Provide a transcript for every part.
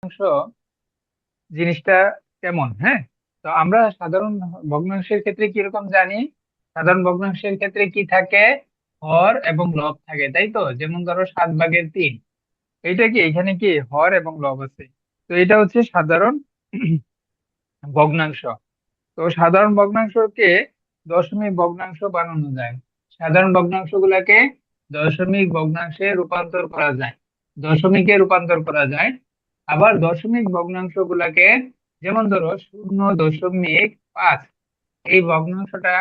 ভগ্নাংশ জিনিসটা কেমন, হ্যাঁ? তো আমরা সাধারণ ভগ্নাংশের ক্ষেত্রে কিরকম জানি? সাধারণ ভগ্নাংশের ক্ষেত্রে কি থাকে? হর এবং লব থাকে, তাই তো? যেমন ধরো 7/3। এইটা কি, এখানে কি হর এবং লব আছে। তো এটা হচ্ছে সাধারণ ভগ্নাংশ। তো সাধারণ ভগ্নাংশকে দশমিক ভগ্নাংশ বানানো যায়। সাধারণ ভগ্নাংশ গুলাকে দশমিক ভগ্নাংশে রূপান্তর করা যায়, দশমিকে রূপান্তর করা যায়। আবার দশমিক ভগ্নাংশ গুলাকে, যেমন ধরো 0.5, এই ভগ্নাংশটা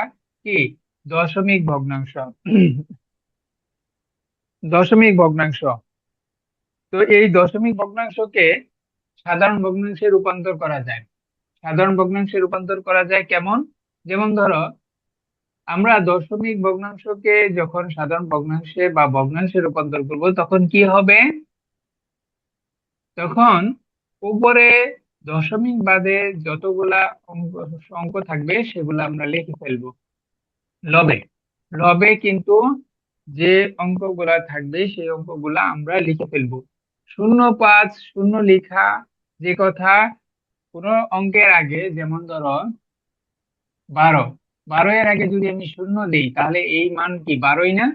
কি দশমিক ভগ্নাংশ। দশমিক ভগ্নাংশ। তো এই দশমিক ভগ্নাংশকে সাধারণ ভগ্নাংশে রূপান্তর করা যায়। সাধারণ ভগ্নাংশে রূপান্তর করা যায় কেমন? যেমন ধরো, আমরা দশমিক ভগ্নাংশকে যখন সাধারণ ভগ্নাংশে বা ভগ্নাংশে রূপান্তর করব, তখন কি হবে? তখন উপরে দশমিক বাদে যতগুলা অঙ্ক অঙ্ক থাকবে সেগুলো আমরা লিখে ফেলবো লবে। লবে কিন্তু যে অঙ্কগুলা থাকবে সেই অঙ্কগুলা আমরা লিখে ফেলবো। 0.5 শূন্য লেখা, যে কথা কোনো অঙ্কের আগে, যেমন ধরো 12, 12 এর আগে যদি আমি শূন্য দিই, তাহলে এই মান কি 12ই না?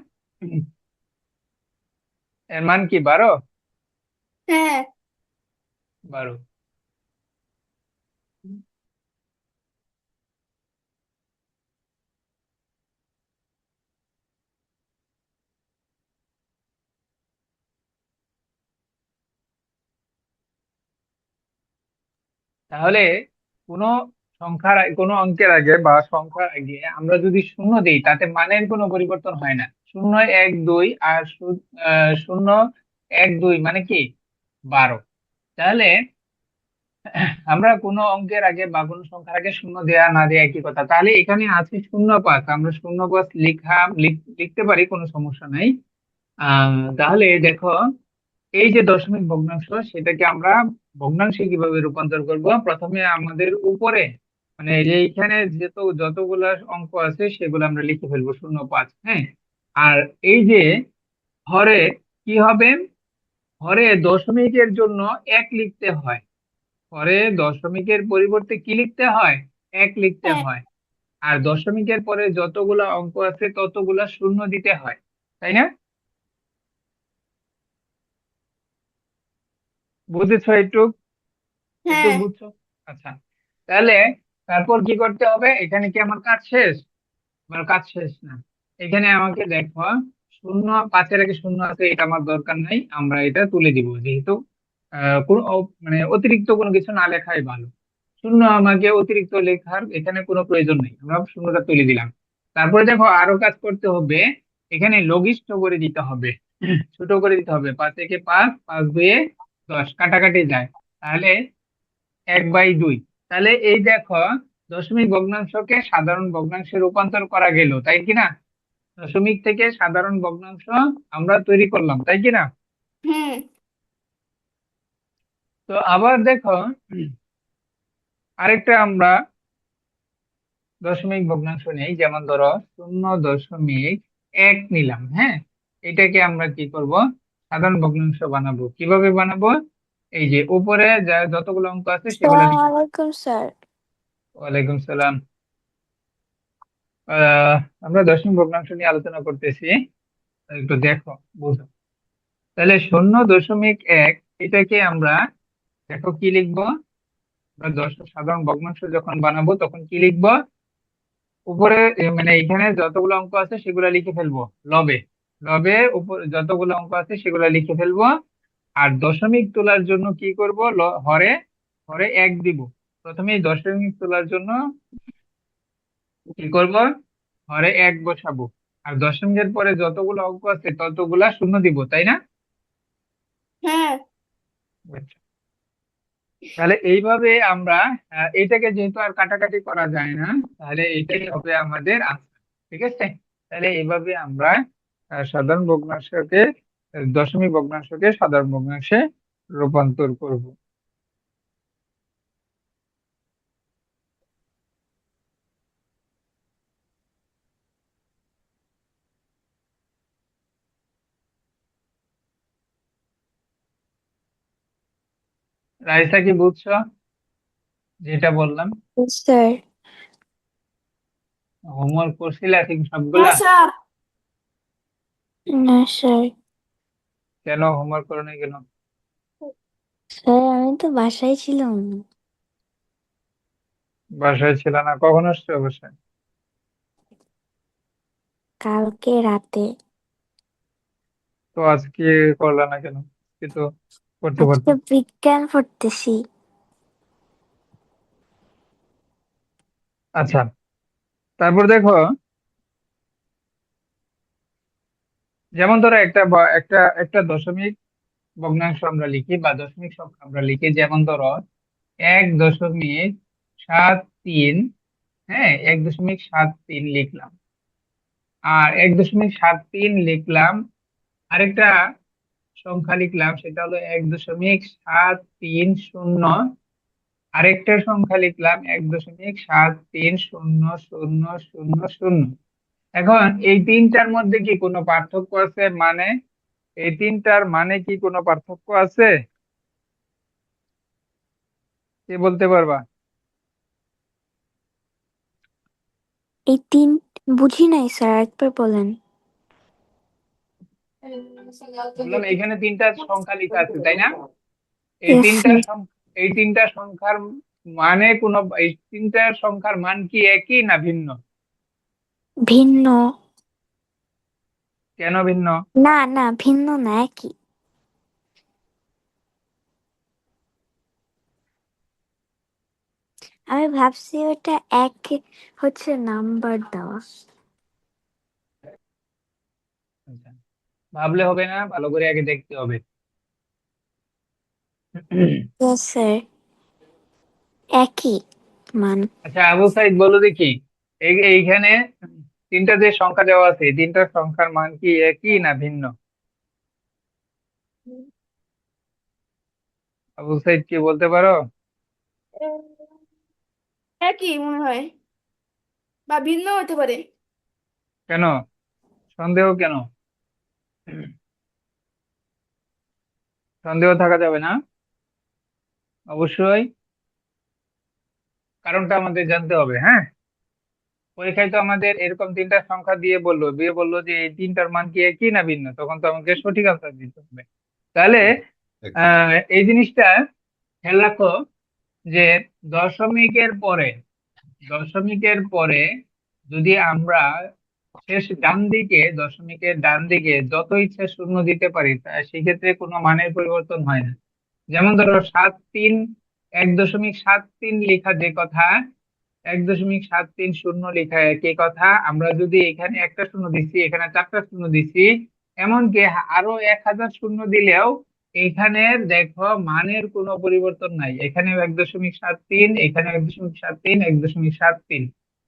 এর মান কি 12? হ্যাঁ। 12। তাহলে কোনো কোনো অঙ্কের আগে বা সংখ্যার আগে আমরা যদি শূন্য দিই, তাতে মানের কোনো পরিবর্তন হয় না। 0, 1, 2 আর 0, 1, 2 মানে কি 12। তাহলে আমরা কোনো অঙ্কের আগে বা কোনো সংখ্যার আগে শূন্য দেয়া না দেয়া একই কথা। তাহলে এখানে আছে 0.5, আমরা 0.5 লিখতে পারি, কোনো সমস্যা নাই। তাহলে দেখো, এই যে দশমিক ভগ্নাংশ, সেটাকে আমরা ভগ্নাংশে কিভাবে রূপান্তর করব? প্রথমে আমাদের উপরে, মানে এই যে এখানে যতগুলা অঙ্ক আছে সেগুলো আমরা লিখে ফেলবো 0.5, হ্যাঁ। আর এই যে হরে কি হবে? হরে দশমিকের জন্য এক লিখতে হয়। পরে দশমিকের পরিবর্তে কি লিখতে হয়? এক লিখতে হ্যাঁ। হয়। আর দশমিকের পরে যতগুলা অঙ্ক আছে ততগুলা শূন্য দিতে হয়, তাই না? বুঝেছো একটু? একটু হ্যাঁ। বুঝছো? আচ্ছা। তাহলে তারপর কি করতে হবে? এখানে কি আমার কাজ শেষ? আমার কাজ শেষ না। এখানে আমাকে দেখো, 0.5 এর আগে শূন্য আছে, এটা আমার দরকার নাই, আমরা এটা তুলে দিব, যেহেতু কোনো মানে অতিরিক্ত কোনো কিছু না লেখাই ভালো। শূন্য আমাকে অতিরিক্ত লেখার এখানে কোনো প্রয়োজন নেই, আমরা শূন্যটা তুলে দিলাম। তারপরে দেখো আরো কাজ করতে হবে। এখানে লঘিষ্ঠ করে দিতে হবে, ছোট করে দিতে হবে। 5 একে 5, 5 2 10, কাটাকাটি যায়। তাহলে 1/2। তাহলে এই দেখো, দশমিক ভগ্নাংশকে সাধারণ ভগ্নাংশে রূপান্তর করা গেল, তাই কি না? দশমিক থেকে সাধারণ ভগ্নাংশ আমরা তৈরি করলাম, তাই কি না? হুম। তো আবার দেখো, আরেকটা আমরা দশমিক ভগ্নাংশ নেই, যেমন ধরো 0.1 নিলাম, হ্যাঁ। এটাকে আমরা কি করব? সাধারণ ভগ্নাংশ বানাবো। কিভাবে বানাবো? এই যে উপরে যতগুলো অঙ্ক আছে সেগুলো আসসালামু লিখে। আলাইকুম স্যার। ওয়ালাইকুম সালাম। আহ আমরা দশমিক ভগ্নাংশ নিয়ে আলোচনা করতেছি, একটু দেখো, বুঝো। তাহলে 0.1, এটাকে আমরা, দেখো কি লিখবো? আমরা সাধারণ ভগ্নাংশ যখন বানাবো তখন কি লিখবো? উপরে মানে এখানে যতগুলো অঙ্ক আছে সেগুলো লিখে ফেলবো লবে। লবে উপর যতগুলো অঙ্ক আছে সেগুলো লিখে ফেলবো। আর দশমিক তোলার জন্য কি করব? হরে, হরে এক দিব। প্রথমে এই দশমিক তোলার জন্য কি করব? হরে এক বসাবো। আর দশমিকের পরে যতগুলো অঙ্ক আছে ততগুলা শূন্য দিব, তাই না? হ্যাঁ। আচ্ছা। তাহলে এইভাবে আমরা এটাকে যেহেতু আর কাটাকাটি করা যায় না, তাহলে এটাই হবে আমাদের আনসার। ঠিক আছে? তাহলে এইভাবে আমরা সাধারণ ভগ্নাংশকে, দশমিক ভগ্নাংশকে সাধারণ ভগ্নাংশে রূপান্তর করব। রাইসা কি বুঝছো যেটা বললাম? Yes, sir. হোমওয়ার্ক করছিলে ঠিক না সবগুলা? স্যার। না স্যার। কেন হোমওয়ার্ক করো নাই কেন? স্যার আমি তো বাসায় ছিলাম না। বাসায় ছিল না, কখন আসছো বাসায়? কালকে রাতে। তো আজকে করলা না কেন? আজকে তো করতে পারতো। আজকে বিজ্ঞান পড়তেছি। আচ্ছা, তারপর দেখো, যেমন ধরো একটা একটা দশমিক ভগ্নাংশ আমরা লিখি বা দশমিক সংখ্যা আমরা লিখি, যেমন ধরো 1.73। হ্যাঁ, 1.73 লিখলাম, আর 1.73 লিখলাম, আরেকটা সংখ্যা লিখলাম, সেটা হলো 1.730। আরেকটা সংখ্যা লিখলাম 1.7300000। এখন এই তিনটার মধ্যে কি কোনো পার্থক্য আছে? মানে এই তিনটার মানে কি কোনো পার্থক্য আছে? কে বলতে পারবা? এই তিন বুঝি নাই স্যার, একবার বলেন। বললাম এখানে তিনটা সংখ্যা লেখা আছে, তাই না? এই ইয়েস তিনটা স্যার। এই তিনটা সংখ্যার মানে কোনো, এই তিনটা সংখ্যার মান কি একই না ভিন্ন? ভিন্ন। কেন ভিন্ন? না না, ভিন্ন না, একই। আমি ভাবছি ওটা এক হচ্ছে নাম্বার দেওয়া। আচ্ছা, ভাবলে হবে না, ভালো করে আগে দেখতে হবে। ইয়েস স্যার, একই মান। আচ্ছা, আবু সাইদ বলো দেখি, এইখানে তিনটা যে সংখ্যা দেওয়া আছে, এই তিনটা সংখ্যার মান কি একই না ভিন্ন? আবু সাইদ কি বলতে পারো? একই মনে হয়, বা ভিন্ন হতে পারে। কেন সন্দেহ কেন? সন্দেহ থাকা যাবে না, অবশ্যই কারণটা আমাদের জানতে হবে। হ্যাঁ, পরীক্ষায় তো আমাদের এরকম তিনটা সংখ্যা দিয়ে বললো যে এই তিনটার মান কি একই না ভিন্ন, তখন তো আমাকে সঠিক আনসার দিতে হবে। তাহলে এই জিনিসটা খেয়াল রাখো যে দশমিকের পরে দশমিকের পরে যদি আমরা দশমিকের ডান দিকে যত ইচ্ছা শূন্য দিতে পারি, তা সেক্ষেত্রে কোনো মানের পরিবর্তন হয় না। যেমন ধরো 7-3, 1.73 লেখা যে কথা, 1.730 লেখা একই কথা। আমরা যদি এখানে একটা শূন্য দিচ্ছি, এখানে চারটা শূন্য দিচ্ছি, এমনকি আরো 1000 শূন্য দিলেও এখানে দেখো মানের কোনো পরিবর্তন নাই। এখানে 1.73, এখানে 1.73, 1.73।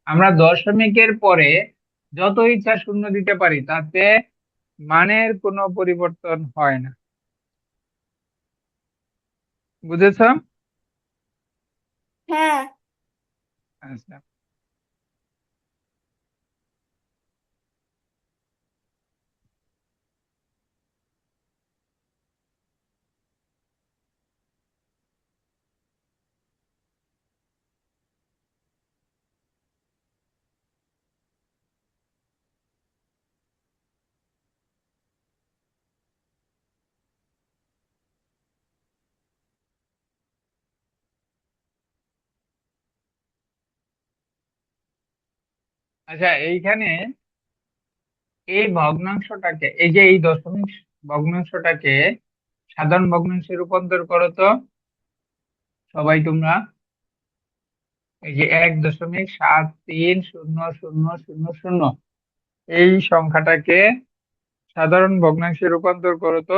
আমরা দশমিকের পরে যত ইচ্ছা শূন্য দিতে পারি, তাতে মানের কোনো পরিবর্তন হয় না। বুঝেছো? হ্যাঁ। আচ্ছা, আচ্ছা, এইখানে এই ভগ্নাংশটাকে, এই যে এই দশমিক ভগ্নাংশটাকে সাধারণ ভগ্নাংশে রূপান্তর করো তো সবাই তোমরা। এই যে 1.7300000, এই সংখ্যাটাকে সাধারণ ভগ্নাংশে রূপান্তর করো তো।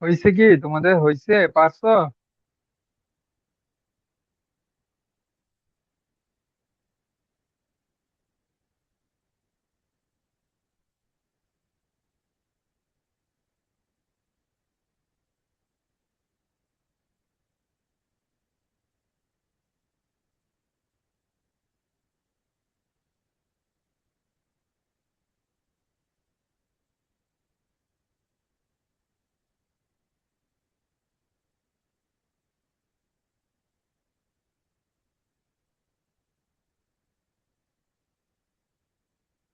হয়েছে কি তোমাদের, হয়েছে? পারছো?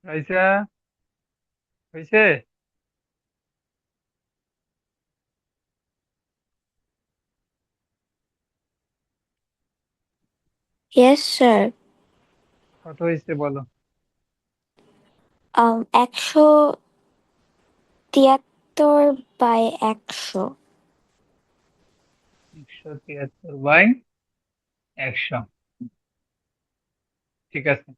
রাইসা, হয়েছে? Yes sir. কত হয়েছে বলো? 173/100। 173/100। ঠিক আছে।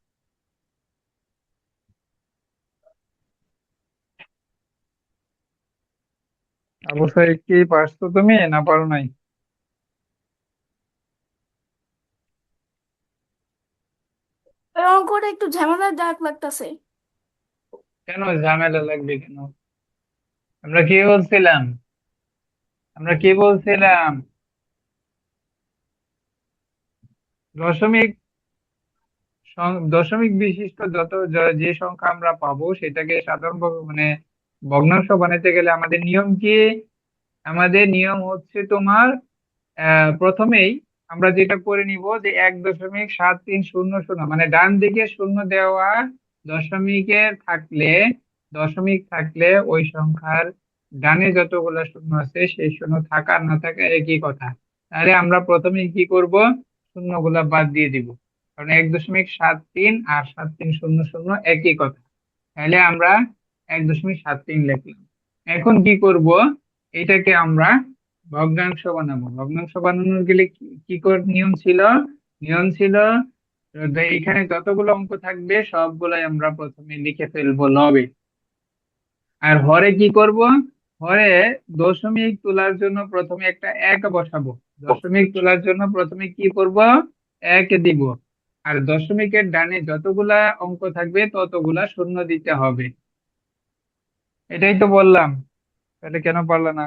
অবশ্যই, কি পারছো তুমি না পারো নাই? অঙ্কটা একটু ঝামেলাদায়ক লাগতেছে। কেন ঝামেলা লাগবে কেন? আমরা কি বলছিলাম? আমরা কি বলছিলাম? দশমিক দশমিক বিশিষ্ট যে সংখ্যা আমরা পাবো সেটাকে সাধারণ মানে ভগ্নাংশ বানাতে গেলে আমাদের নিয়ম কি? আমাদের নিয়ম হচ্ছে তোমার প্রথমেই আমরা যেটা করে নিব যে 1.7300, মানে ডান দিকে শূন্য দেওয়া দশমিকের থাকলে, দশমিক থাকলে ওই সংখ্যার ডানে যতগুলো শূন্য আছে সেই শূন্য থাকা আর না থাকা একই কথা। তাহলে আমরা প্রথমেই কি করব? শূন্যগুলা বাদ দিয়ে দিব, কারণ 1.73 আর 7300 একই কথা। তাহলে আমরা 1.73 লিখলাম। এখন কি করব? এটাকে আমরা ভগ্নাংশ বানাবো। ভগ্নাংশ বানানোর গেলে কি কি নিয়ম ছিল? নিয়ম ছিল এখানে যতগুলো অঙ্ক থাকবে সবগুলাই আমরা প্রথমে লিখে ফেলবো লবে। আর হরে কি করব? হরে দশমিক তোলার জন্য প্রথমে একটা এক বসাবো। দশমিক তোলার জন্য প্রথমে কি করব? এক দিব। আর দশমিকের ডানে যতগুলা অঙ্ক থাকবে ততগুলা শূন্য দিতে হবে। এটাই তো বললাম, তাহলে কেন পারলা না?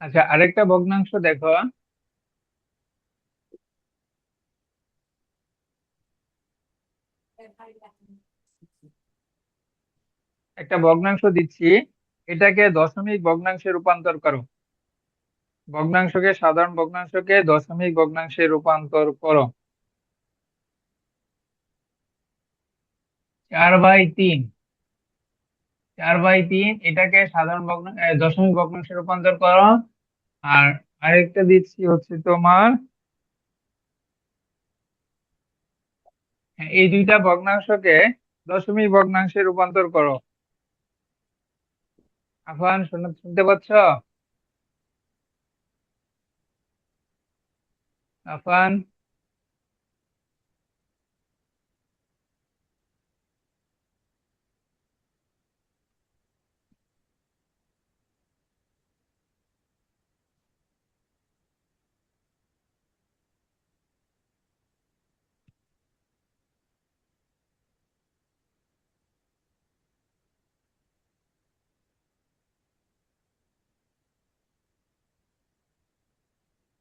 আচ্ছা, আরেকটা ভগ্নাংশ দেখো। একটা ভগ্নাংশ দিচ্ছি, এটাকে দশমিক ভগ্নাংশে রূপান্তর করো। ভগ্নাংশকে, সাধারণ ভগ্নাংশকে দশমিক ভগ্নাংশে রূপান্তর করো। 4/3। 4/3 এটাকে সাধারণ দশমিক ভগ্নাংশে রূপান্তর করো। আর আরেকটা দিচ্ছি হচ্ছে তোমার, হ্যাঁ, এই দুইটা ভগ্নাংশকে দশমিক ভগ্নাংশে রূপান্তর করো। আফান, শুনতে পাচ্ছ? আফান?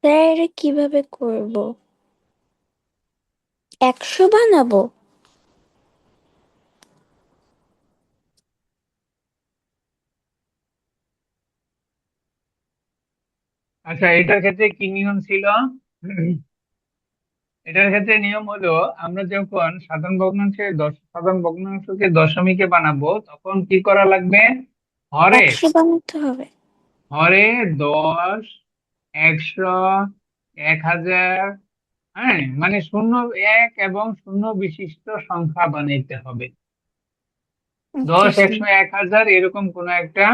স্যার এটা কিভাবে করব? 100 বানাবো? আচ্ছা, এটার ক্ষেত্রে কি নিয়ম ছিল? এটার ক্ষেত্রে নিয়ম হলো, আমরা যখন সাধারণ ভগ্নাংশকে দশমিকে বানাবো তখন কি করা লাগবে? হরে, 100 বানাতে হবে। হরে 10, 100, 1000 হ্যাঁ, মানে শূন্য, এক এবং শূন্য বিশিষ্ট সংখ্যা বানাইতে হবে। আচ্ছা 10, স্যার। 100, 1000 এরকম কোন একটা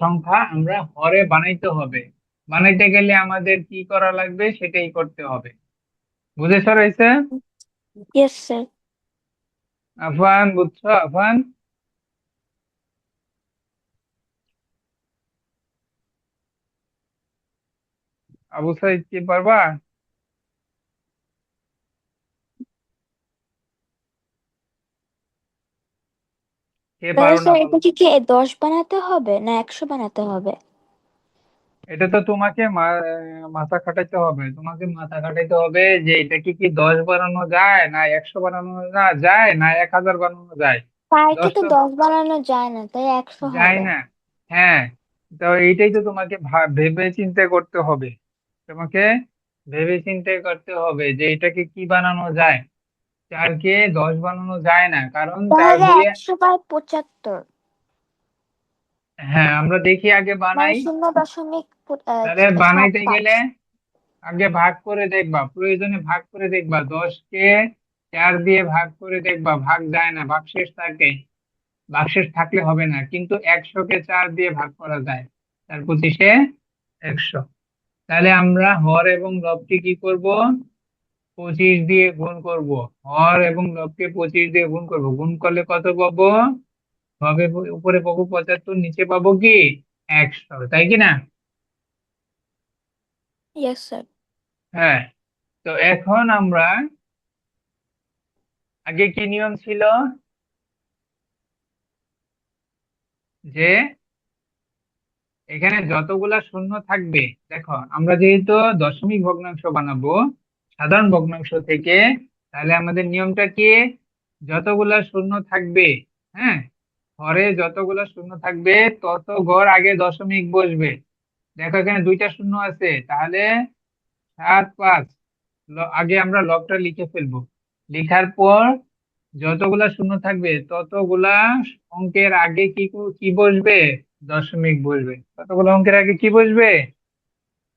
সংখ্যা আমরা হরে বানাইতে হবে। বানাইতে গেলে আমাদের কি করা লাগবে সেটাই করতে হবে। বুঝেছো রয়েছে? Yes sir. আফান, বুঝছো আফান? আবু সাইদ কি পারবা? কে তাহলে পারো না স্যার বলো? এটাকে কি 10 বানাতে হবে না 100 বানাতে হবে? এটা তো তোমাকে মাথা খাটাইতে হবে, তোমাকে মাথা খাটাইতে হবে যে এটা কি 10 বানানো যায়, না 100 বানানো যায়, না 1000 বানানো যায়। পার্কে 10 তো তো 10 বানানো যায় না, তাই 100 যায় হবে। না। হ্যাঁ, তো এইটাই তো তোমাকে ভেবে চিন্তে করতে হবে। তোমাকে ভেবে চিন্তে করতে হবে যে এটাকে কি বানানো যায়। 4 কে 10 বানানো যায় না, কারণ 4 তাহলে দিয়ে। 100/75, হ্যাঁ, আমরা দেখি আগে মানে বানাই। 0.75। তাহলে বানাইতে গেলে আগে ভাগ করে দেখবা, প্রয়োজনে ভাগ করে দেখবা, 10 কে 4 দিয়ে ভাগ করে দেখবা, ভাগ যায় না, ভাগশেষ থাকে। ভাগশেষ থাকলে হবে না, কিন্তু 100-কে 4 দিয়ে ভাগ করা যায়, 4×25 100। তাহলে আমরা হর এবং লবকে কি করব, 25 দিয়ে গুণ করব। হর এবং লবকে 25 দিয়ে গুণ করব, গুণ করলে কত পাবো? হবে উপরে পাবো 75, নিচে পাবো কি 100, তাই কি না? Yes sir. হ্যাঁ, তো এখন আমরা আগে কি নিয়ম ছিল যে এখানে যতগুলা শূন্য থাকবে, দেখো আমরা যেহেতু দশমিক ভগ্নাংশ বানাবো সাধারণ ভগ্নাংশ থেকে, তাহলে আমাদের নিয়মটা কি, যতগুলা শূন্য থাকবে, হ্যাঁ, ঘরে যতগুলা শূন্য থাকবে তত ঘর আগে দশমিক বসবে। দেখো এখানে 2টা শূন্য আছে, তাহলে 7, 5, আগে আমরা লবটা লিখে ফেলবো। লিখার পর যতগুলা শূন্য থাকবে ততগুলা অঙ্কের আগে কি বসবে, দশমিক বসবে। কতগুলো অঙ্কের আগে কি বসবে,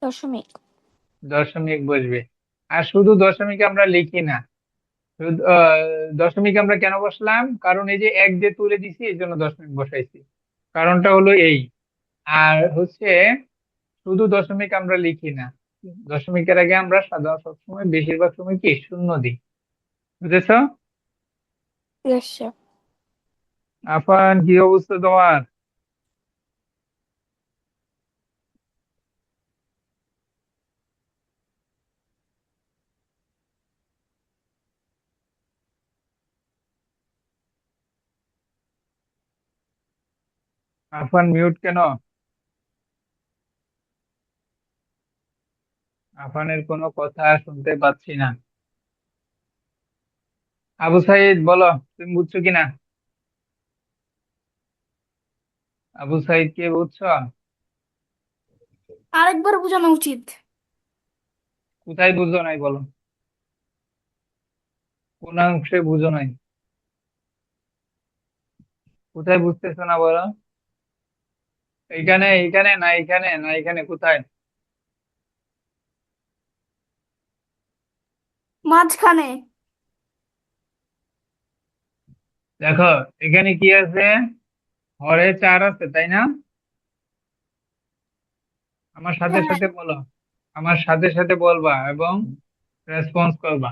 দশমিক। দশমিক বসবে। আর শুধু দশমিক আমরা লিখি না, শুধু দশমিক আমরা কেন বসলাম, কারণ এই যে এক দিয়ে তুলে দিছি এই জন্য দশমিক বসাইছি, কারণটা হলো এই। আর হচ্ছে শুধু দশমিক আমরা লিখি না, দশমিকের আগে আমরা সাধারণ সবসময় বেশিরভাগ সময় কি শূন্য দিই। বুঝেছো? Yes sir. আফান, কি অবস্থা তোমার? আফান মিউট কেন? আফানের কোনো কথা শুনতে পাচ্ছি না। আবু সাইদ বলো, তুমি বুঝছো কিনা? আবু সাইদ কে বুঝছো? আরেকবার বোঝানো উচিত। কোথায় বুঝো নাই বলো, কোন অংশে বুঝো নাই, কোথায় বুঝতেছো না বলো? এইখানে, এইখানে না, এইখানে না, এইখানে কোথায়? মাঝখানে। দেখো এখানে কি আছে, হরে 4 আছে তাই না? আমার সাথে হ্যাঁ, সাথে বলো, আমার সাথে সাথে বলবা এবং রেসপন্স করবা।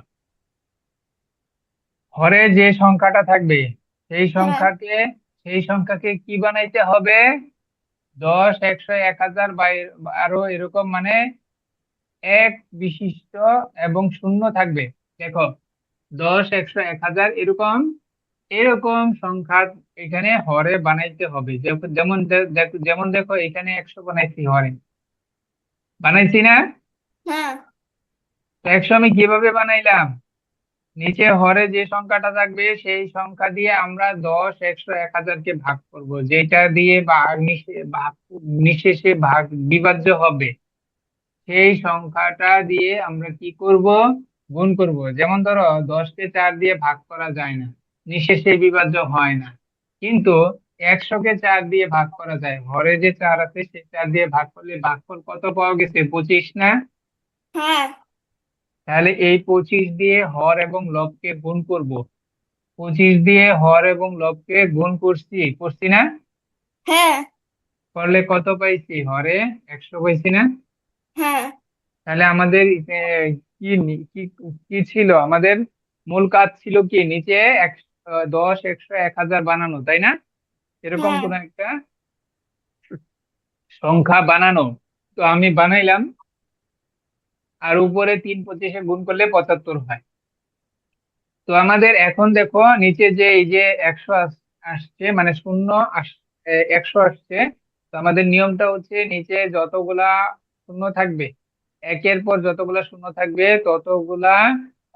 হরে যে সংখ্যাটা থাকবে সেই হ্যাঁ, সংখ্যাকে, সেই সংখ্যাকে কি বানাইতে হবে, 10, 100, 1000 বা আরো এরকম, মানে এক বিশিষ্ট এবং শূন্য থাকবে। দেখো 10, 100, 1000 এরকম এরকম সংখ্যা এখানে হরে বানাইতে হবে। যেমন যেমন দেখো এখানে 100 বানাইছি হরে, বানাইছি না? হ্যাঁ। তো 100 আমি কিভাবে বানাইলাম, নিচে হরে যে সংখ্যাটা থাকবে সেই সংখ্যা দিয়ে আমরা 10, 100, 1000 কে ভাগ করব, যেটা দিয়ে ভাগ নিশেষে ভাগ বিভাজ্য হবে সেই সংখ্যাটা দিয়ে আমরা কি করব, গুণ করব। যেমন ধরো 10-কে 4 দিয়ে ভাগ করা যায় না, নিশেষে বিভাজ্য হয় না, কিন্তু 100-কে 4 দিয়ে ভাগ করা যায়। হরে যে 4 আছে সেই 4 দিয়ে ভাগ করলে ভাগফল কত পাওয়া গেছে, 25 না? হ্যাঁ, তাহলে এই 25 দিয়ে হর এবং লবকে গুণ করব। 25 দিয়ে হর এবং লবকে গুণ করছি না? হ্যাঁ। করলে কত পাইছি? হরে 100 পাইছি না? হ্যাঁ। তাহলে আমাদের কি কি কি ছিল আমাদের? মূল কাজ ছিল কি নিচে 10, 100, 1000 বানানো, তাই না? এরকম হ্যাঁ। কোন একটা সংখ্যা বানানো। তো আমি বানাইলাম, আর উপরে 3 25 গুণ করলে 75 হয়। তো আমাদের এখন দেখো নিচে যে এই যে 100 আসছে, মানে শূন্য 100 আসছে। তো আমাদের নিয়মটা হচ্ছে নিচে যতগুলা শূন্য থাকবে, একের পর যতগুলা শূন্য থাকবে ততগুলা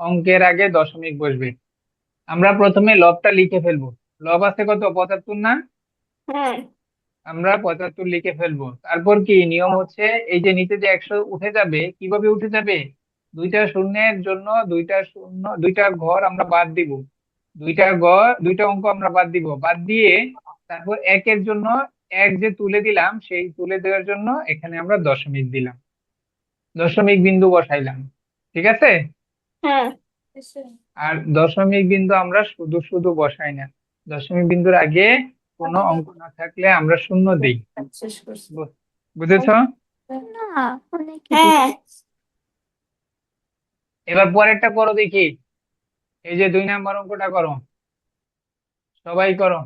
অঙ্কের আগে দশমিক বসবে। আমরা প্রথমে লবটা লিখে ফেলবো। লব আছে কত? 75 না? হ্যাঁ। আমরা 75 লিখে ফেলবো। তারপর কি নিয়ম হচ্ছে, এই যে নিচে যে 100 উঠে যাবে, কিভাবে উঠে যাবে? দুইটা শূন্যের জন্য দুইটা ঘর আমরা বাদ দিব। দুইটা অঙ্ক আমরা বাদ দিব, বাদ দিয়ে তারপর একের জন্য এক যে তুলে দিলাম, সেই তুলে দেওয়ার জন্য এখানে আমরা দশমিক দিলাম, দশমিক বিন্দু বসাইলাম। ঠিক আছে? হ্যাঁ। আর দশমিক বিন্দু আমরা শুধু শুধু বসাই না, দশমিক বিন্দুর আগে কোনো অঙ্ক না থাকলে আমরা শূন্য দিই। বুঝেছ? না, অনেক হ্যাঁ। এবার পরেরটা করো দেখি। এই যে 2 নম্বর অঙ্কটা করো, সবাই করো।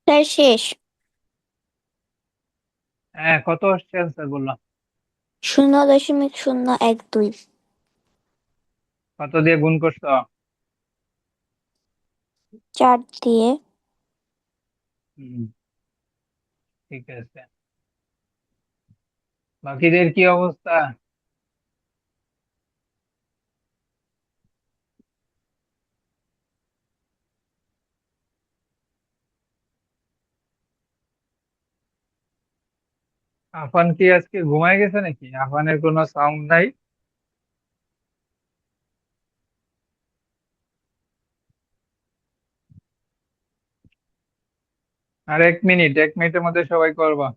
স্যার শেষ। হ্যাঁ, কত আসছে অ্যান্সার বললাম? 0.012। কত দিয়ে গুণ করছো? 4 দিয়ে। হুম, ঠিক আছে। বাকিদের কি অবস্থা? আফান কি আজকে ঘুমায় গেছে নাকি? আফানের কোনো সাউন্ড নাই। আর 1 মিনিট, 1 মিনিটের মধ্যে সবাই করবা।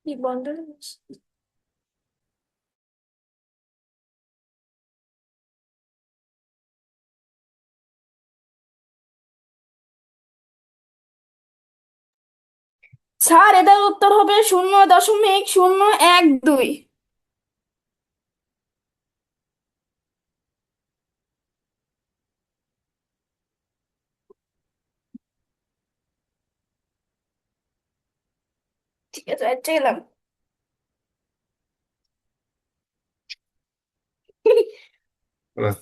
কি বন্ধ? স্যার এটার উত্তর হবে 0.012। ঠিক আছে আচ্ছা গেলাম। আহ,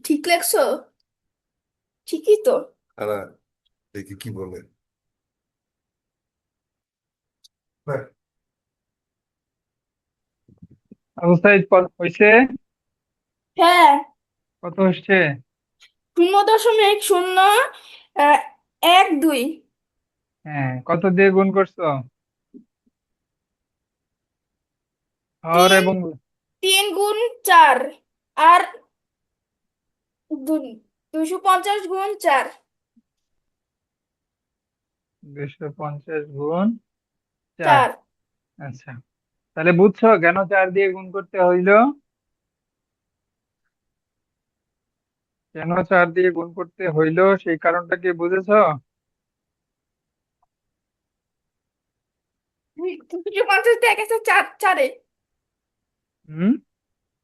ঠিক লাগছো? ঠিকই তো। খারাপ দেখি কি বলে। হ্যাঁ, আবু সাইদ হয়েছে? হ্যাঁ। কত হচ্ছে? 0.0 1 2। হ্যাঁ, কত দিয়ে গুণ করছো? হর তিন এবং 3 গুণ 4 আর 250 গুণ 4। 250 গুণ 4। 4। আচ্ছা, তাহলে বুঝছো কেন 4 দিয়ে গুণ করতে হইলো? কেন 4 দিয়ে গুণ করতে হইলো সেই কারণটা কি বুঝেছো? 250 দিয়ে গেছে 4 4-এ। হুম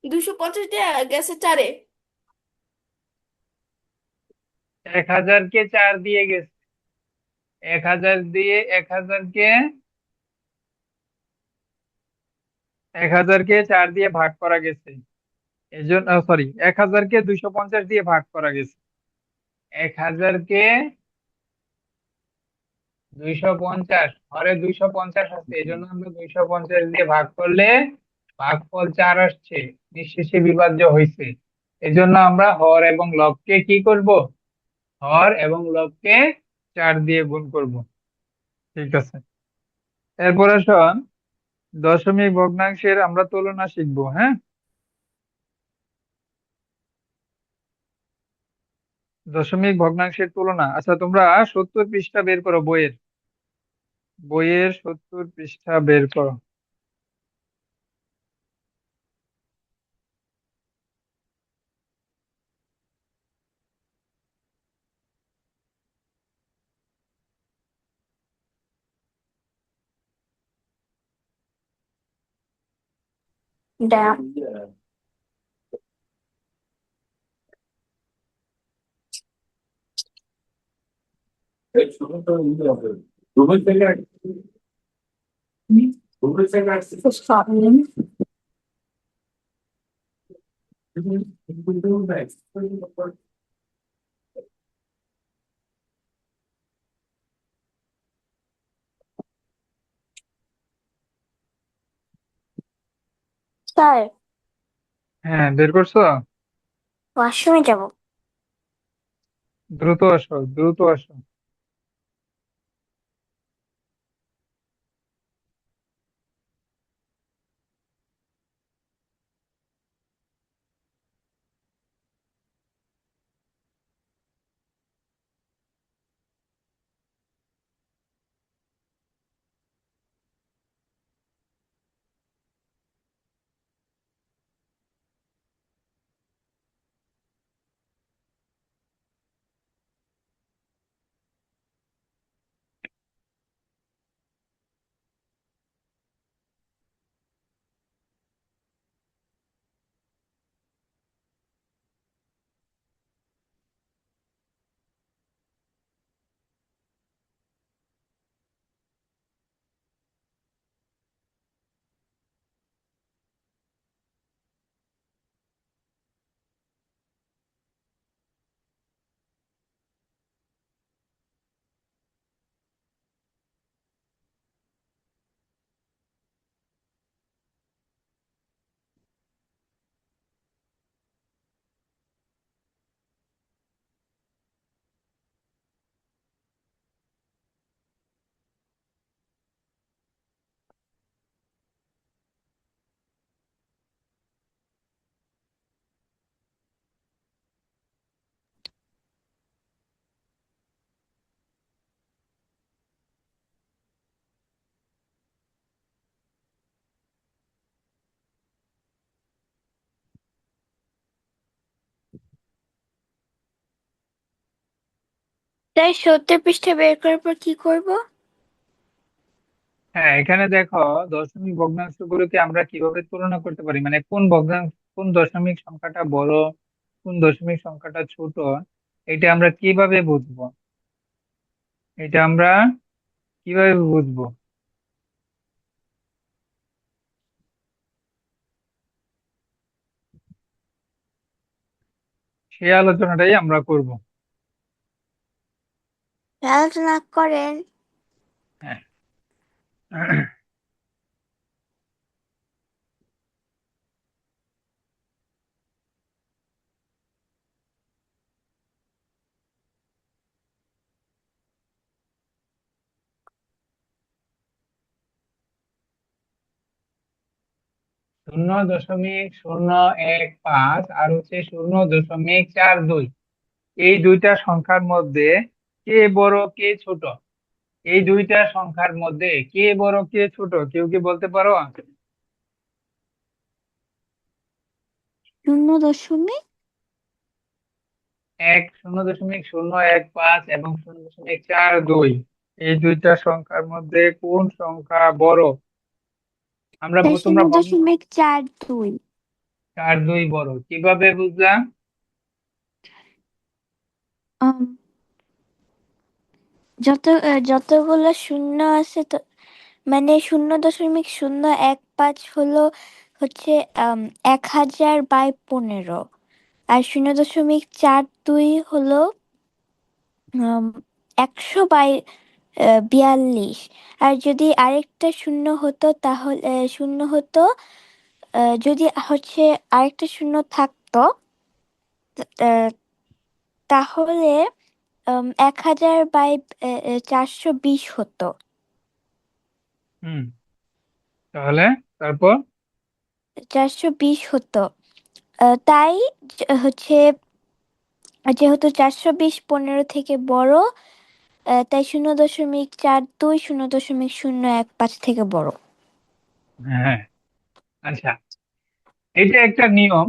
250 দিয়ে গেছে 4-এ। 1000 কে 4 দিয়ে গেছে। 1000 দিয়ে 1000কে 4 দিয়ে ভাগ করা গেছে। এই জন্য সরি, 1000কে 250 দিয়ে ভাগ করা গেছে। 1000কে 250, হরে 250 আছে, এই জন্য আমরা 250 দিয়ে ভাগ করলে ভাগফল 4 আসছে, নিঃশেষে বিভাজ্য হয়েছে। এই জন্য আমরা হর এবং লবকে কি করব? হর এবং লবকে 4 দিয়ে গুণ করব। ঠিক আছে, এরপর আসুন দশমিক ভগ্নাংশের আমরা তুলনা শিখবো। হ্যাঁ, দশমিক ভগ্নাংশের তুলনা। আচ্ছা, তোমরা 70 পৃষ্ঠা বের করো, বইয়ের বইয়ের 70 পৃষ্ঠা বের করো। ড্যাম। Sorry. স্যার, হ্যাঁ, বের করছো? ওয়াশরুমে যাব। দ্রুত আসো, দ্রুত আসো। তাই 70 পৃষ্ঠা বের করার পর কি করব? হ্যাঁ, এখানে দেখো দশমিক ভগ্নাংশগুলোকে আমরা কিভাবে তুলনা করতে পারি, মানে কোন দশমিক সংখ্যাটা বড়, কোন দশমিক সংখ্যাটা ছোট, এটা আমরা কিভাবে বুঝবো? এটা আমরা কিভাবে বুঝবো? সেই আলোচনাটাই আমরা করব। আলোচনা করেন। হ্যাঁ। 0.015 আর হচ্ছে 0.42, এই দুইটা সংখ্যার মধ্যে কে বড় কে ছোট? এই দুইটা সংখ্যার মধ্যে কে বড় কে ছোট, কেউ কি বলতে পারো? 0.0 0.015 এবং 0.42, এই দুইটা সংখ্যার মধ্যে কোন সংখ্যা বড়? তোমরা 0.42 4-2 বড়, কিভাবে বুঝলাম? আম, যতগুলো শূন্য আছে তো, মানে 0.015 হলো হচ্ছে 1000/15, আর 0.42 হলো 100/42। আর যদি আরেকটা শূন্য হতো তাহলে শূন্য হতো, যদি হচ্ছে আরেকটা শূন্য থাকতো, আহ, তাহলে 1000/420 হতো। হুম, তাহলে তারপর 420 হতো। তাই হচ্ছে, যেহেতু 420 15 থেকে বড়, তাই 0.42 0.015 থেকে বড়। হ্যাঁ, আচ্ছা, এটা একটা নিয়ম,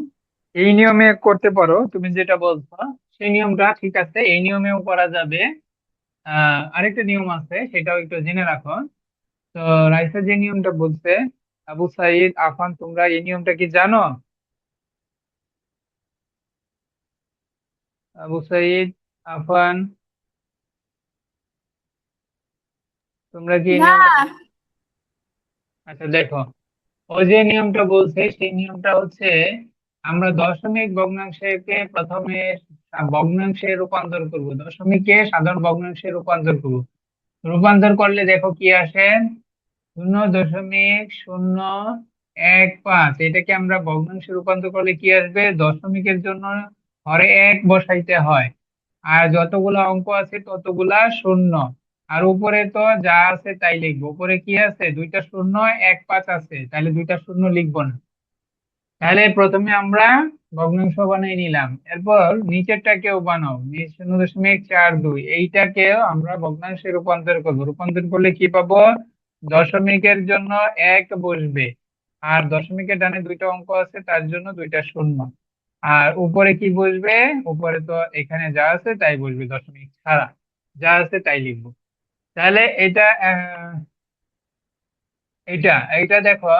এই নিয়মে করতে পারো তুমি যেটা বলছো, সেই নিয়মটা ঠিক আছে, এই নিয়মেও করা যাবে। আরেকটা নিয়ম আছে, সেটাও একটু জেনে রাখো। তো রাইসা যে নিয়মটা বলছে, আবু সাইদ, আফান, তোমরা এই নিয়মটা কি জানো? আবু সাইদ, আফান, তোমরা কি এই না, নিয়মটা আচ্ছা দেখো, ও যে নিয়মটা বলছে সেই নিয়মটা হচ্ছে, আমরা দশমিক ভগ্নাংশকে প্রথমে ভগ্নাংশে রূপান্তর করব, দশমিককে সাধারণ ভগ্নাংশে রূপান্তর করব। রূপান্তর করলে দেখো কি আসে, 0.015, এটাকে আমরা ভগ্নাংশে রূপান্তর করলে কি আসবে, দশমিকের জন্য হরে 1 বসাইতে হয়, আর যতগুলা অঙ্ক আছে ততগুলা শূন্য, আর উপরে তো যা আছে তাই লিখবো। উপরে কি আছে, দুইটা শূন্য, 1 5 আছে, তাহলে দুইটা শূন্য লিখবো না। তাহলে প্রথমে আমরা ভগ্নাংশ বানিয়ে নিলাম, এরপর নিচেরটাকেও বানাও, 0.42, এইটাকেও আমরা ভগ্নাংশে রূপান্তর করবো। রূপান্তর করলে কি পাবো, দশমিকের জন্য 1 বসবে, আর দশমিকের ডানে দুইটা অঙ্ক আছে তার জন্য দুইটা শূন্য, আর উপরে কি বসবে, উপরে তো এখানে যা আছে তাই বসবে, দশমিক ছাড়া যা আছে তাই লিখবো। তাহলে এটা এটা দেখো,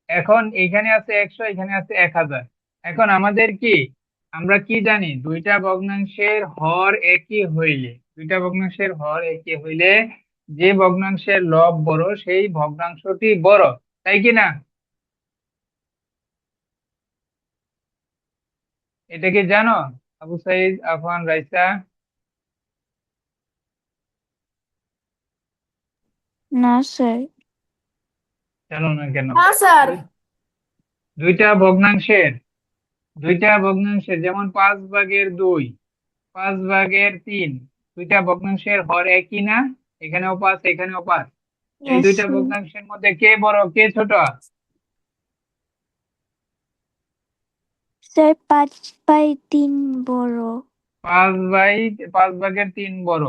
এখন এখানে আছে 100, এখানে আছে 1000। এখন আমাদের কি, আমরা কি জানি, দুইটা ভগ্নাংশের হর একই হইলে যে ভগ্নাংশের লব বড় সেই ভগ্নাংশটি বড়, তাই কি না? এটা কি জানো, আবু সাইদ, আফান, রাইসা? না স্যার। জানো না কেন? না স্যার। দুই- দুইটা ভগ্নাংশের যেমন 5/2, 5/3, দুইটা ভগ্নাংশের হর একই না? এখানেও 5, এখানেও 5, এই ইয়েস দুইটা ভগ্নাংশের মধ্যে কে বড় কে ছোট? স্যার, 5/3 বড়। 5/3 বড়,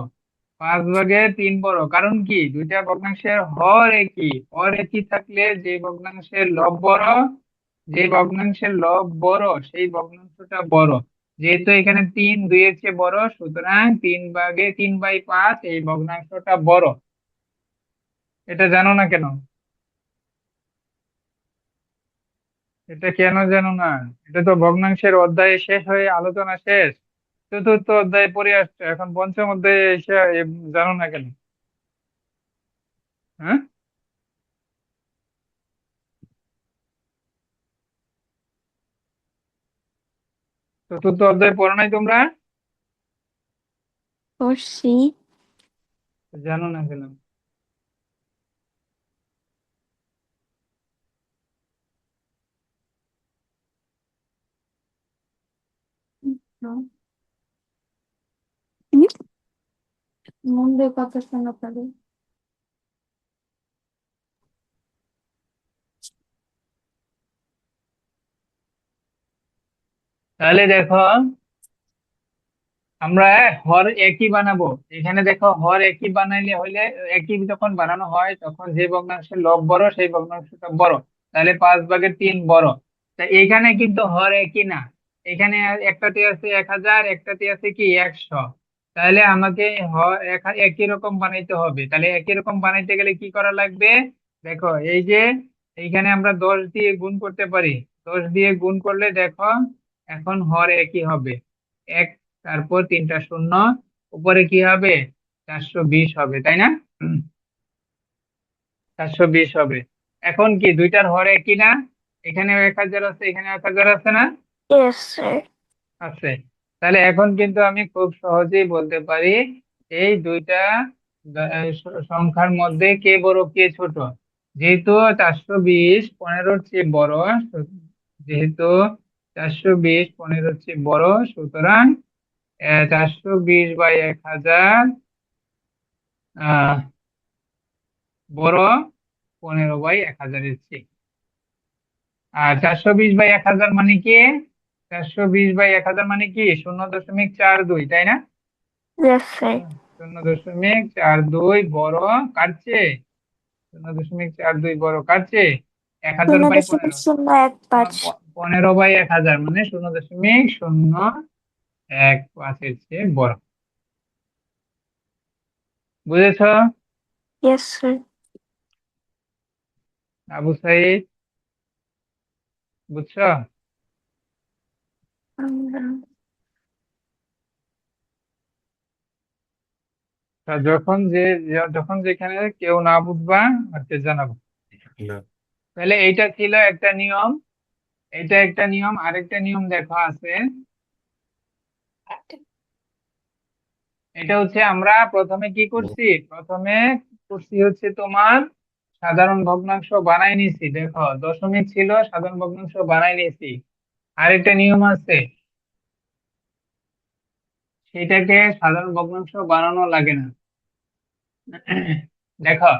5/3 বড়, কারণ কি, দুইটা ভগ্নাংশের হর একই থাকলে যে ভগ্নাংশের লব বড় সেই ভগ্নাংশটা বড়। যেহেতু এখানে 3 2 এর চেয়ে বড়, সুতরাং 3/5 এই ভগ্নাংশটা বড়। এটা জানো না কেন? এটা কেন জানো না? এটা তো ভগ্নাংশের অধ্যায়ে শেষ হয়ে আলোচনা শেষ, চতুর্থ অধ্যায়ে পড়ে আসছে, এখন পঞ্চম অধ্যায়ে এসে জানো না কেন? হ্যাঁ, চতুর্থ অধ্যায় পড়ো নাই তোমরা? পড়ছি। জানো না কেন? মন দিয়ে কথা শোনা পারে। তাহলে দেখো, আমরা হর একই বানাবো। এখানে দেখো, হর একই বানাইলে হইলে, একই যখন বানানো হয় তখন যে ভগ্নাংশের লব বড় সেই ভগ্নাংশটা বড়। তাহলে 5/3 বড়। তা এখানে কিন্তু হর একই না। এখানে একটাতে আছে 1000, একটাতে আছে কি 100। তাহলে আমাকে হর একই রকম বানাইতে হবে। তাহলে একই রকম বানাইতে গেলে কি করা লাগবে? দেখো, এই যে এইখানে আমরা 10 দিয়ে গুণ করতে পারি। 10 দিয়ে গুণ করলে দেখো, এখন হর একই হবে। এক, তারপর 3টা শূন্য, উপরে কি হবে? 420 হবে, তাই না? 420 হবে। এখন কি দুইটার হর একই না? এখানেও 1000 আছে, এখানেও 1000 আছে না? Yes, sir. আছে। তাহলে এখন কিন্তু আমি খুব সহজেই বলতে পারি এই দুইটা সংখ্যার মধ্যে কে বড় কে ছোট। যেহেতু 420 15-র চেয়ে বড়, যেহেতু 420 15-র চেয়ে বড়, সুতরাং 420/1000 বড় 15/1000-এর চেয়ে। আর 420/1000 মানে কি? 420/1000 মানে কি? 0.42, তাই না? Yes, sir. 0.42 বড় কার চেয়ে? 0.42 বড় কার চেয়ে? 1000/15। 0.015 15/1000 মানে 0.015-এর চেয়ে বড়। বুঝেছ Yes, sir. আবু সাইদ? বুঝছো? Um, তা যখন যেখানে কেউ না বুঝবা আমাকে জানাবো। না তাহলে এইটা ছিল একটা নিয়ম। এটা একটা নিয়ম। আরেকটা নিয়ম দেখো আছে। এটা হচ্ছে আমরা প্রথমে কি করছি? প্রথমে করছি হচ্ছে তোমার সাধারণ ভগ্নাংশ বানাই নিছি। দেখো, দশমিক ছিল, সাধারণ ভগ্নাংশ বানাই নিছি। আরেকটা নিয়ম আছে, সেটাকে সাধারণ ভগ্নাংশ বানানো লাগে না। দেখো,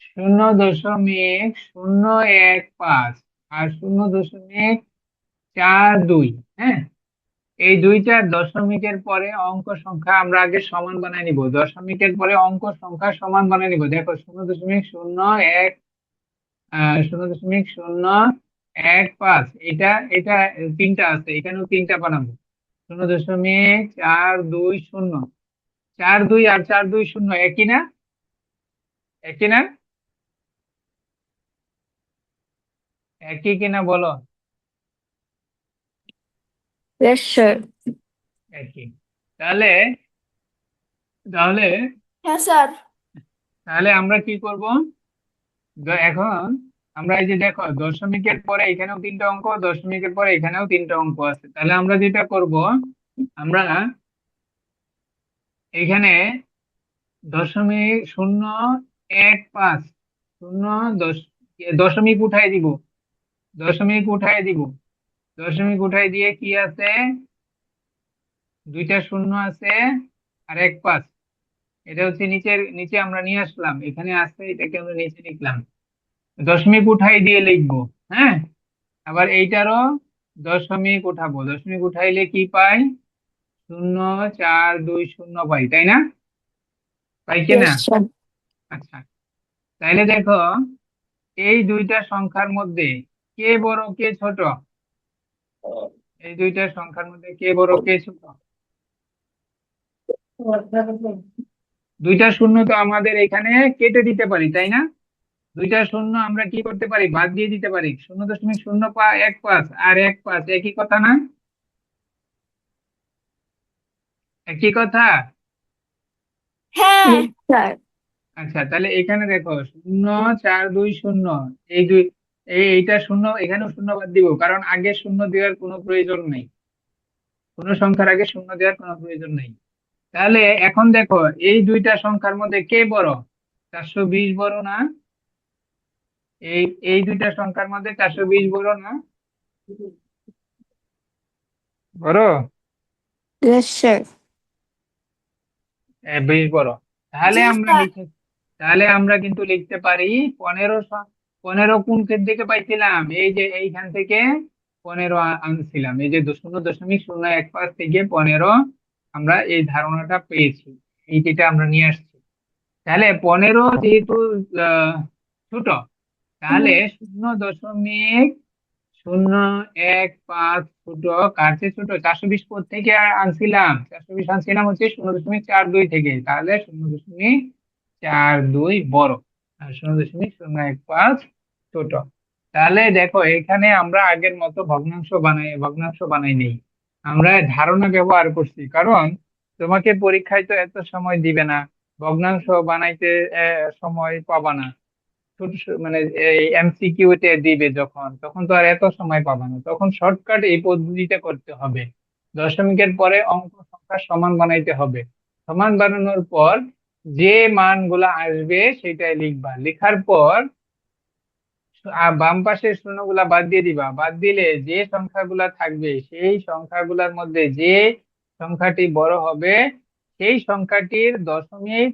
0.015 আর 0.42, হ্যাঁ, এই দুইটা দশমিকের পরে অঙ্ক সংখ্যা আমরা আগে সমান বানাই নিব। দশমিকের পরে অঙ্ক সংখ্যা সমান বানাই নিব। দেখো, 0.01, 0.015, এটা এটা তিনটা আছে, এখানেও তিনটা বানাবো। 0.420, 42 আর 420 একই না? একই না? একই কিনা বলো? yes, sir. একই। তাহলে তাহলে হ্যাঁ স্যার। তাহলে আমরা কি করব? এখন আমরা এই যে দেখো, দশমিকের পরে এখানেও তিনটা অঙ্ক, দশমিকের পরে এখানেও তিনটা অঙ্ক আছে। তাহলে আমরা যেটা করব, আমরা এখানে 0.015, শূন্য দশ দশমিক উঠাই দিব। দশমিক উঠাই দিব। দশমিক উঠাই দিয়ে কি আছে? দুইটা শূন্য আছে আর 1 5। এটা হচ্ছে নিচে আমরা নিয়ে আসলাম, এখানে আছে, এটাকে আমরা নিচে লিখলাম। দশমিক উঠাই দিয়ে লিখবো, হ্যাঁ। আবার এইটারও দশমিক উঠাবো। দশমিক উঠাইলে কি পাই? 0.420 পাই, তাই না? পাই কিনা? Yes, sir. আচ্ছা, তাইলে দেখো, এই দুইটা সংখ্যার মধ্যে কে বড় কে ছোট? এই দুইটা সংখ্যার মধ্যে কে বড় কে ছোট? দুইটা শূন্য তো আমাদের এখানে কেটে দিতে পারি, তাই না? দুইটা শূন্য আমরা কি করতে পারি? বাদ দিয়ে দিতে পারি। 0.015 আর 1 5 একই কথা না? একই কথা। হ্যাঁ। Yes, sir. আচ্ছা, তাহলে এখানে দেখো 0 4 2 0, এই দুই, এইটা শূন্য, এখানেও শূন্য বাদ দিব, কারণ আগে শূন্য দেওয়ার কোনো প্রয়োজন নেই, কোনো সংখ্যার আগে শূন্য দেওয়ার কোনো প্রয়োজন নেই। তাহলে এখন দেখো এই দুইটা সংখ্যার মধ্যে কে বড়? 420 বড় না? এই এই দুইটা সংখ্যার মধ্যে 420 বড় না? বড়? Yes, sir. 20 বড়। তাহলে জি আমরা স্যার। লিখে, তাহলে আমরা কিন্তু লিখতে পারি 15, 15 কোন ক্ষেত্র থেকে পাইছিলাম? এই যে এইখান থেকে 15 আনছিলাম, এই যে 0.015 থেকে 15 আমরা এই ধারণাটা পেয়েছি, এই যেটা আমরা নিয়ে আসছি। তাহলে 15 যেহেতু আহ, ছোট, তাহলে 0.015 ছোট, কার চেয়ে ছোট? 420 পদ থেকে আনছিলাম, 420 আনছিলাম হচ্ছে 0.42 থেকে, তাহলে 0.42 বড়, আর 0.015 ছোট। তাহলে দেখো এখানে আমরা আগের মতো ভগ্নাংশ বানাই নেই, আমরা ধারণা ব্যবহার করছি, কারণ তোমাকে পরীক্ষায় তো এত সময় দিবে না, ভগ্নাংশ বানাইতে সময় পাবা না। মানে এই এমসিকিউ তে দিবে যখন, তখন তো আর এত সময় পাবা না, তখন শর্টকাট এই পদ্ধতিতে করতে হবে। দশমিকের পরে অঙ্ক সংখ্যা সমান বানাইতে হবে, সমান বানানোর পর যে মানগুলা আসবে সেটাই লিখবা, লেখার পর বাম পাশের শূন্যগুলা বাদ দিয়ে দিবা, বাদ দিলে যে সংখ্যাগুলা থাকবে সেই সংখ্যাগুলার মধ্যে যে সংখ্যাটি বড় হবে সেই সংখ্যাটির দশমিক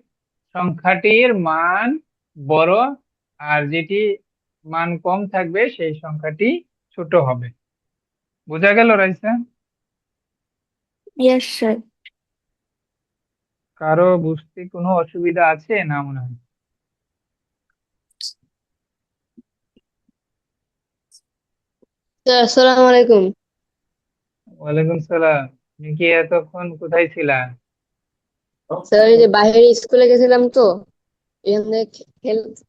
সংখ্যাটির মান বড়, আর যেটি মান কম থাকবে সেই সংখ্যাটি ছোট হবে। বোঝা গেল রাইসা? Yes, sir. কারো বুঝতে কোনো অসুবিধা আছে না মনে হয়? স্যার আসসালামু আলাইকুম। ওয়ালাইকুম সালাম। তুমি কি এতক্ষণ কোথায় ছিলা? স্যার এই যে বাইরে স্কুলে গেছিলাম তো, এখানে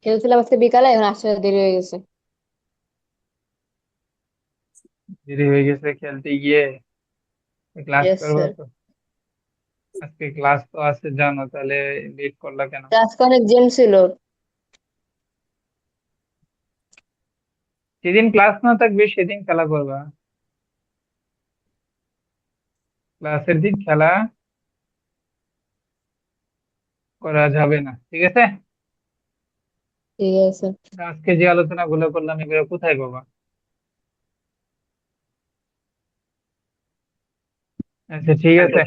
খেলছিলাম আজকে বিকালে, এখন আসতে দেরি হয়ে গেছে। দেরি হয়ে গেছে খেলতে গিয়ে? ক্লাস ইয়েস করবো স্যার। তো, আজকে ক্লাস তো আছে জানো, তাহলে লেট করলা কেন? আজকে অনেক গেম ছিল। যেদিন ক্লাস না থাকবে সেদিন খেলা করবা, ক্লাসের দিন খেলা করা যাবে না, ঠিক আছে? ঠিক আছে। আজকে যে আলোচনা গুলো করলাম এগুলো কোথায় পাবা? আচ্ছা ঠিক আছে,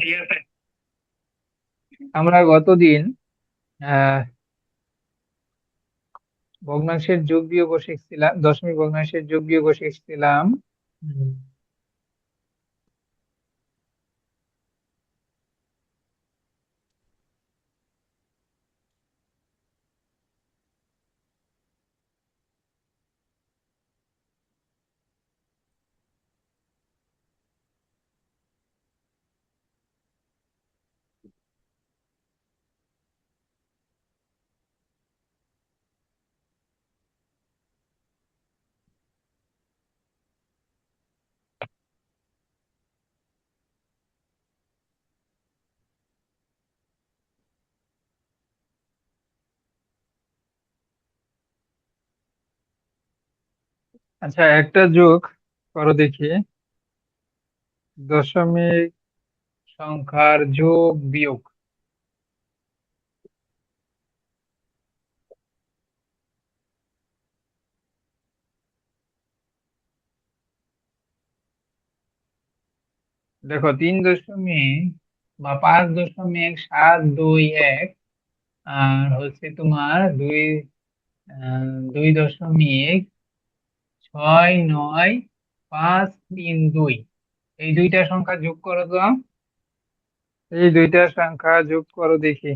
আমরা গতদিন আহ ভগ্নাংশের যোগ বিয়োগ শিখছিলাম, দশমিক ভগ্নাংশের যোগ বিয়োগ শিখছিলাম। হুম। আচ্ছা, একটা যোগ করো দেখি, দশমিক সংখ্যার যোগ বিয়োগ। দেখো 3.5.721, আর হচ্ছে তোমার 2.69532, এই দুইটা সংখ্যা যোগ করো তো, এই দুইটা সংখ্যা যোগ করো দেখি।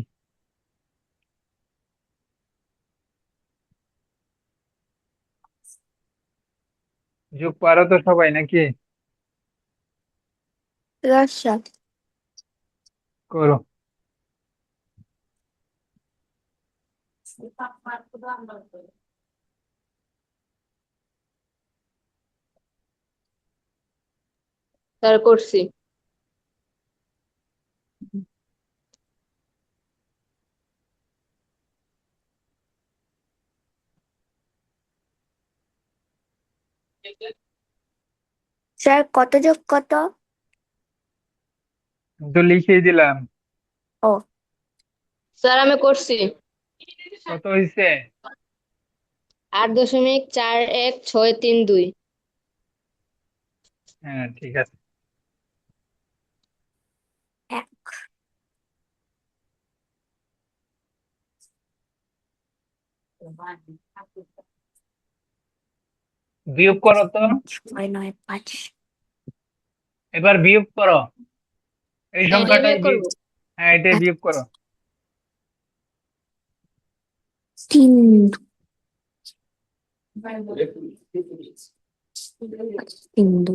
যোগ পারো তো সবাই নাকি? Yes, sir. করো। স্যার করছি। স্যার কত যোগ কত? তো লিখিয়ে দিলাম। ও স্যার আমি করছি কত হয়েছে? 8.4162। হ্যাঁ, ঠিক আছে। এক বিয়োগ করো তো। 6 9 5 এবার বিয়োগ করো এই এগুলো সংখ্যাটাই বিয়োগ করবো। হ্যাঁ, এটাই এক বিয়োগ করো। 3 3 2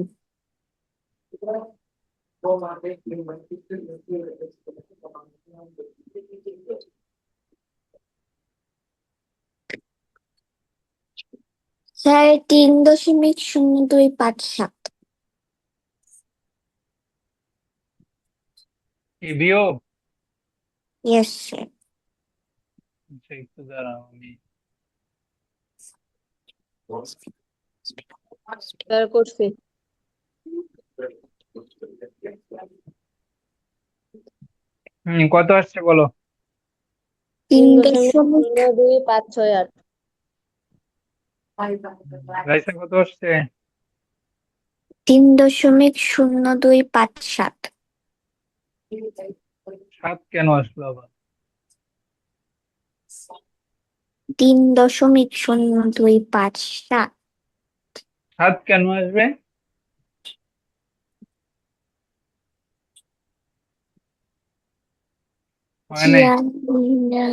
স্যার 3.0257। এই বিয়োগ। Yes sir. আচ্ছা, একটু দাঁড়াও আমি। স্যার করছি। কত আসছে বলো? 3.0258। রাইসা কত আসছে? 3.0257। 7 কেন আসলো আবার? 3.0257। 7 কেন আসবে? হয় নাই। জানি না।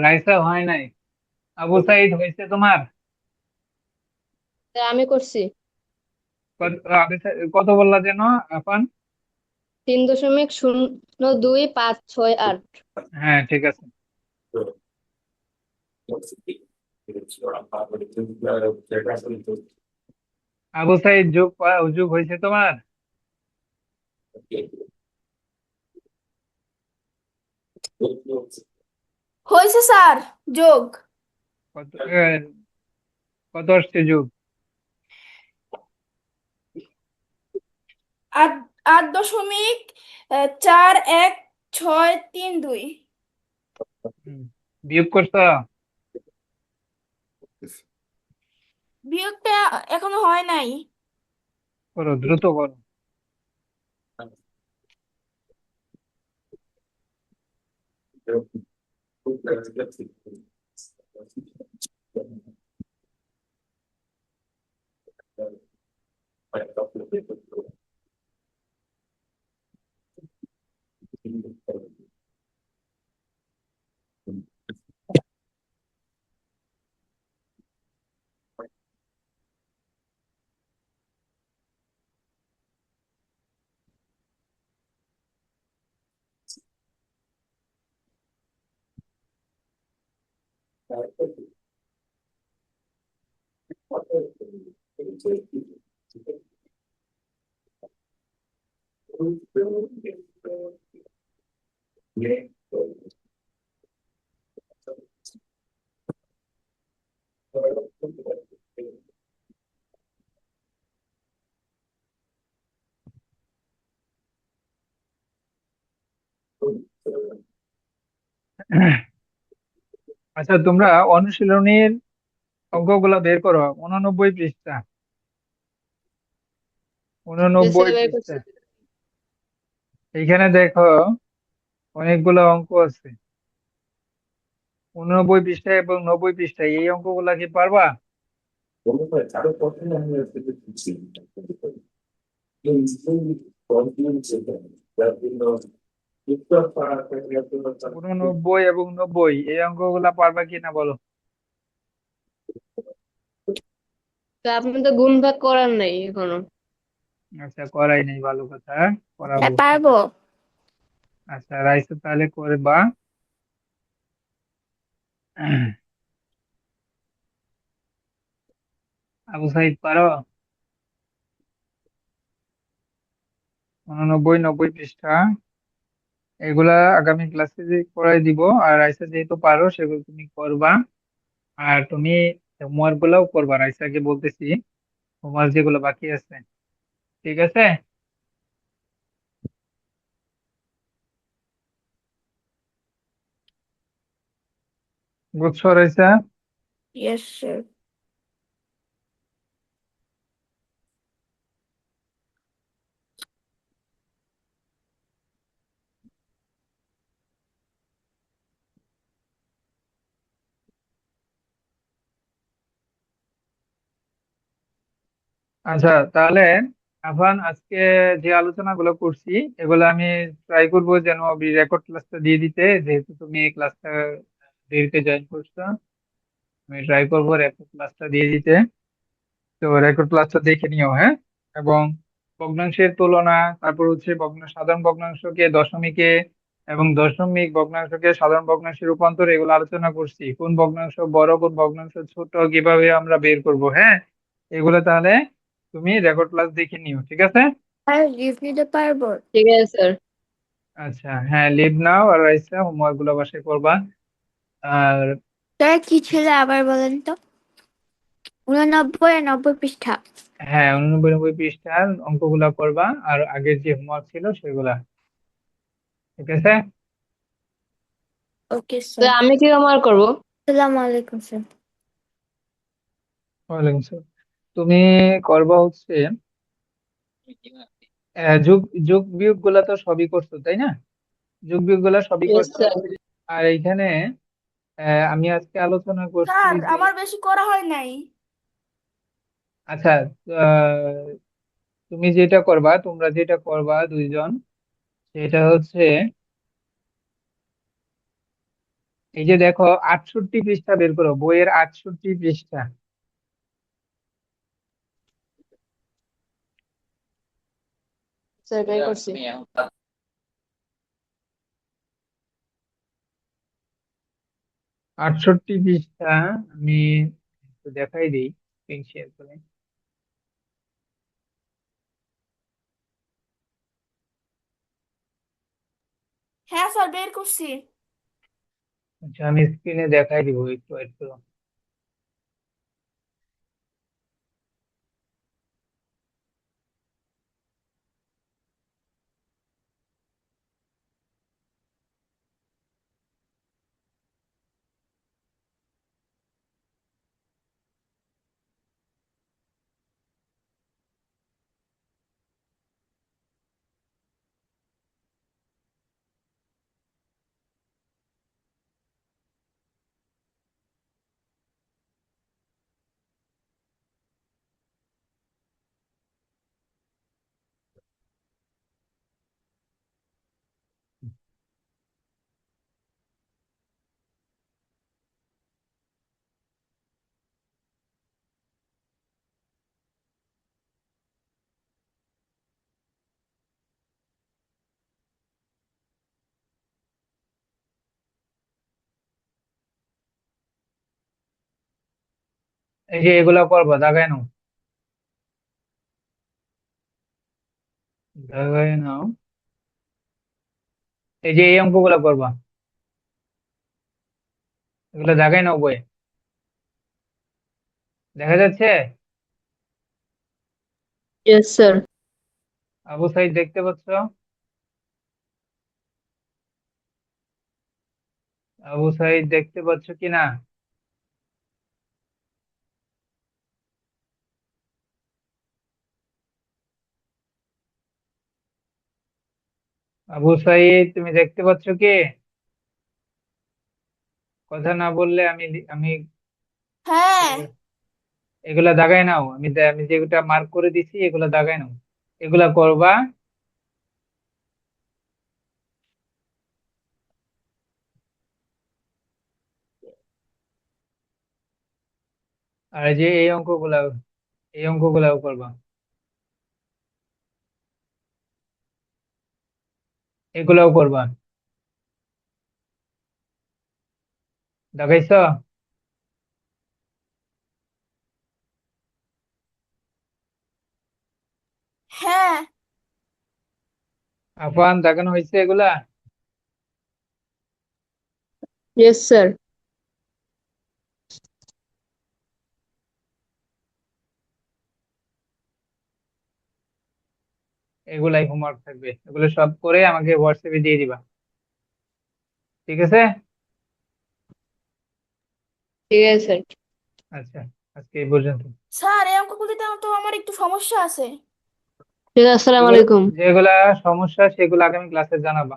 রাইসা হয় নাই। আবু সাইদ হয়েছে তোমার? স্যার আমি করছি কত বললা যেন আপন? 3.0258। হ্যাঁ, ঠিক আছে। আবু সাইদ যোগ হয়েছে তোমার? হয়েছে স্যার যোগ। কত কত আসছে যোগ? 8.4162। হুম, বিয়োগ করছো? বিয়োগটা এখনো হয় নাই। করো, দ্রুত করো। আচ্ছা, তোমরা অনুশীলনীর অঙ্কগুলো বের করো। 89 পৃষ্ঠা। 89 স্যার বের করছি। পৃষ্ঠা। এইখানে দেখো অনেকগুলো অঙ্ক আছে। 89 পৃষ্ঠা এবং 90 পৃষ্ঠা, এই অঙ্কগুলা কি পারবা? উননব্বই এবং 90 এই অঙ্কগুলা পারবা কিনা বলো? তো আপনি তো গুণ ভাগ করার নাই এখনো। আচ্ছা, করাই নেই, ভালো কথা, করাবো, স্যার ঠিক পারবো। আছে। আচ্ছা, রাইসা তাহলে করবা। আবু সাইদ পারো? 89 90 পৃষ্ঠা এগুলা আগামী ক্লাসে যে করাই দিব। আর রাইসা যেহেতু পারো সেগুলো তুমি করবা। আর তুমি হোমওয়ার্ক গুলাও করবা, রাইসাকে বলতেছি হোমওয়ার্ক যেগুলো বাকি আছে, ঠিক আছে? বুঝছো রাইসা? Yes sir. আচ্ছা, তাহলে আফান, আজকে যে আলোচনাগুলো করছি এগুলো আমি ট্রাই করব যেন রেকর্ড ক্লাসটা দিয়ে দিতে, যেহেতু তুমি এই ক্লাসটা দেরিতে জয়েন করছো। আমি ট্রাই করবো রেকর্ড ক্লাসটা দিয়ে দিতে। তো রেকর্ড ক্লাসটা দেখে নিও, হ্যাঁ? এবং ভগ্নাংশের তুলনা, তারপর হচ্ছে সাধারণ ভগ্নাংশকে দশমিকে এবং দশমিক ভগ্নাংশকে সাধারণ ভগ্নাংশে রূপান্তর, এগুলো আলোচনা করছি। কোন ভগ্নাংশ বড় কোন ভগ্নাংশ ছোট কিভাবে আমরা বের করব, হ্যাঁ? এগুলো তাহলে তুমি রেকর্ড ক্লাস দেখে নিও, ঠিক আছে? আর লিভ নিতে পারবো? ঠিক আছে স্যার। আচ্ছা, হ্যাঁ, লিভ নাও। আর রাইসা, হোমওয়ার্ক গুলো বাসায় করবা। আর স্যার কি ছিল আবার বলেন তো? 89 আর 90 পৃষ্ঠা। হ্যাঁ, 89 পৃষ্ঠার অঙ্কগুলা করবা, আর আগের যে হোমওয়ার্ক ছিল সেগুলা, ঠিক আছে? ওকে তো স্যার। আমি কি হোমওয়ার্ক করবো? আসসালামু আলাইকুম স্যার। ওয়ালাইকুম আসসালাম। তুমি করবা হচ্ছে যোগ যোগ বিয়োগ গুলা তো সবই করছো, তাই না? যোগ বিয়োগ গুলা সবই ইয়েস করছো। স্যার। আর এইখানে আমি আজকে আলোচনা করছি স্যার যে, আমার বেশি করা হয় নাই। আচ্ছা, আহ, তুমি যেটা করবা, তোমরা যেটা করবা দুইজন, সেটা হচ্ছে এই যে দেখো, 68 পৃষ্ঠা বের করো, বইয়ের 68 পৃষ্ঠা। স্যার বের করছি। 68 পৃষ্ঠা আমি একটু দেখাই দিই, স্ক্রিন শেয়ার করে। হ্যাঁ স্যার বের করছি। আচ্ছা, আমি স্ক্রিনে দেখাই দিব একটু একটু। এই যে এগুলা করবা, দাগায় নাও, দাগায় নাও। এই যে এই অঙ্কগুলা করবা, এগুলো দাগায় নাও বইয়ে, দেখা যাচ্ছে? Yes sir. আবু সাইদ, দেখতে পাচ্ছ? আবু সাইদ, দেখতে পাচ্ছ কি না? আবু সাইদ, তুমি দেখতে পাচ্ছ কি? কথা না বললে আমি আমি হ্যাঁ। এগুলা এগুলা দাগায় নাও। আমি যেগুলা মার্ক করে দিছি এগুলা দাগায় নাও, এগুলা করবা। আর এই যে এই অঙ্কগুলাও করবা, এগুলাও করবা। দাগাইছো? হ্যাঁ। আফান, দাগানো হয়েছে এগুলা? Yes sir. এগুলাই হোমওয়ার্ক থাকবে, এগুলো সব করে আমাকে হোয়াটসঅ্যাপে দিয়ে দিবা, ঠিক আছে? ঠিক আছে স্যার। আচ্ছা, আজকে এই পর্যন্ত। স্যার এই অঙ্কগুলিতে তো আমার একটু সমস্যা আছে। ঠিক আছে, আসসালামু যেগুলো আলাইকুম। যেগুলা সমস্যা সেগুলো আগামী ক্লাসে জানাবা,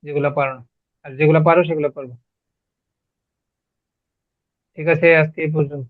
যেগুলো পারো না, আর যেগুলো পারো সেগুলো পারবো। ঠিক আছে, আজকে এই পর্যন্ত।